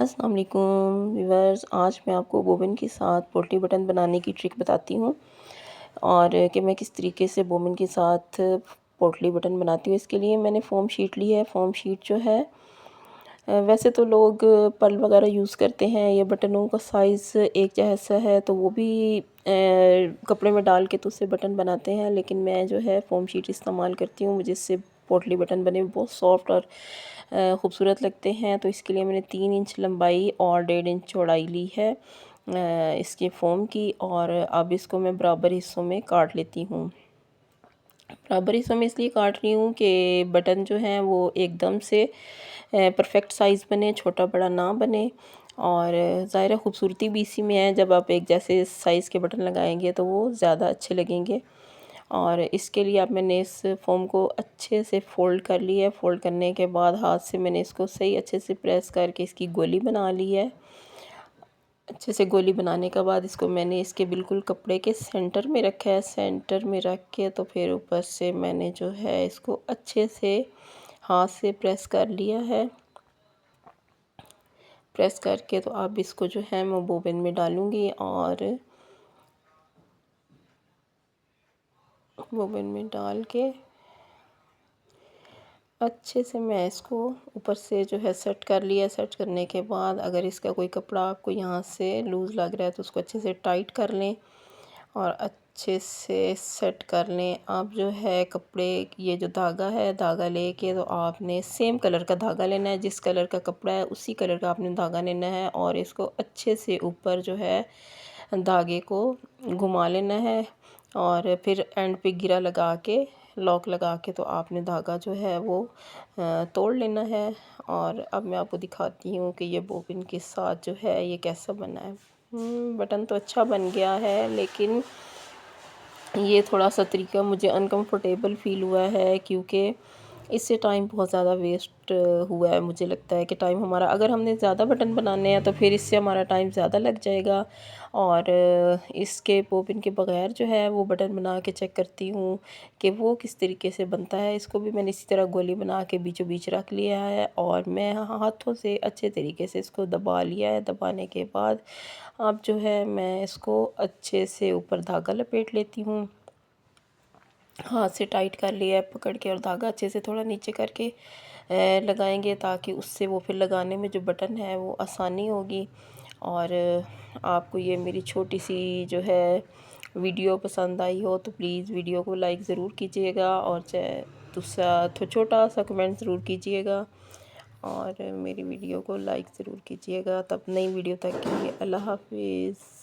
अस्सलाम वालेकुम व्यूअर्स, आज मैं आपको बोबिन के साथ पोटली बटन बनाने की ट्रिक बताती हूँ और कि मैं किस तरीके से बोबिन के साथ पोटली बटन बनाती हूँ। इसके लिए मैंने फ़ोम शीट ली है। फ़ोम शीट जो है वैसे तो लोग पर्ल वगैरह यूज़ करते हैं। ये बटनों का साइज़ एक जैसा है तो वो भी कपड़े में डाल के तो उससे बटन बनाते हैं, लेकिन मैं जो है फ़ोम शीट इस्तेमाल करती हूँ जिससे पोटली बटन बने बहुत सॉफ्ट और ख़ूबसूरत लगते हैं। तो इसके लिए मैंने 3 इंच लंबाई और 1.5 इंच चौड़ाई ली है इसके फ़ोम की, और अब इसको मैं बराबर हिस्सों में काट लेती हूँ। बराबर हिस्सों में इसलिए काट रही हूँ कि बटन जो हैं वो एकदम से परफेक्ट साइज़ बने, छोटा बड़ा ना बने। और ज़ाहिर है ख़ूबसूरती भी इसी में है, जब आप एक जैसे साइज़ के बटन लगाएंगे तो वो ज़्यादा अच्छे लगेंगे। और इसके लिए अब मैंने इस फ़ोम को अच्छे से फ़ोल्ड कर लिया है। फ़ोल्ड करने के बाद हाथ से मैंने इसको सही अच्छे से प्रेस करके इसकी गोली बना ली है। अच्छे से गोली बनाने के बाद इसको मैंने इसके बिल्कुल कपड़े के सेंटर में रखा है। सेंटर में रख के तो फिर ऊपर से मैंने जो है इसको अच्छे से हाथ से प्रेस कर लिया है। प्रेस करके तो अब इसको जो है मैं बोबिन में डालूँगी और बोबिन में डाल के अच्छे से मैं इसको ऊपर से जो है सेट कर लिया। सेट करने के बाद अगर इसका कोई कपड़ा आपको यहाँ से लूज़ लग रहा है तो उसको अच्छे से टाइट कर लें और अच्छे से सेट कर लें। आप जो है कपड़े ये जो धागा है, धागा लेके तो आपने सेम कलर का धागा लेना है। जिस कलर का कपड़ा है उसी कलर का आपने धागा लेना है और इसको अच्छे से ऊपर जो है धागे को घुमा लेना है और फिर एंड पे गिरा लगा के लॉक लगा के तो आपने धागा जो है वो तोड़ लेना है। और अब मैं आपको दिखाती हूँ कि ये बोबिन के साथ जो है ये कैसा बना है। बटन तो अच्छा बन गया है, लेकिन ये थोड़ा सा तरीका मुझे अनकंफर्टेबल फ़ील हुआ है क्योंकि इससे टाइम बहुत ज़्यादा वेस्ट हुआ है। मुझे लगता है कि टाइम हमारा, अगर हमने ज़्यादा बटन बनाने हैं तो फिर इससे हमारा टाइम ज़्यादा लग जाएगा। और इसके बोबिन के बगैर जो है वो बटन बना के चेक करती हूँ कि वो किस तरीके से बनता है। इसको भी मैंने इसी तरह गोली बना के बीचों बीच रख लिया है और मैं हाथों से अच्छे तरीके से इसको दबा लिया है। दबाने के बाद अब जो है मैं इसको अच्छे से ऊपर धागा लपेट लेती हूँ। हाथ से टाइट कर लिया है पकड़ के और धागा अच्छे से थोड़ा नीचे करके लगाएंगे ताकि उससे वो फिर लगाने में जो बटन है वो आसानी होगी। और आपको ये मेरी छोटी सी जो है वीडियो पसंद आई हो तो प्लीज़ वीडियो को लाइक ज़रूर कीजिएगा और दूसरा तो छोटा सा कमेंट ज़रूर कीजिएगा और मेरी वीडियो को लाइक ज़रूर कीजिएगा। तब नई वीडियो तक के लिए अल्लाह हाफिज़।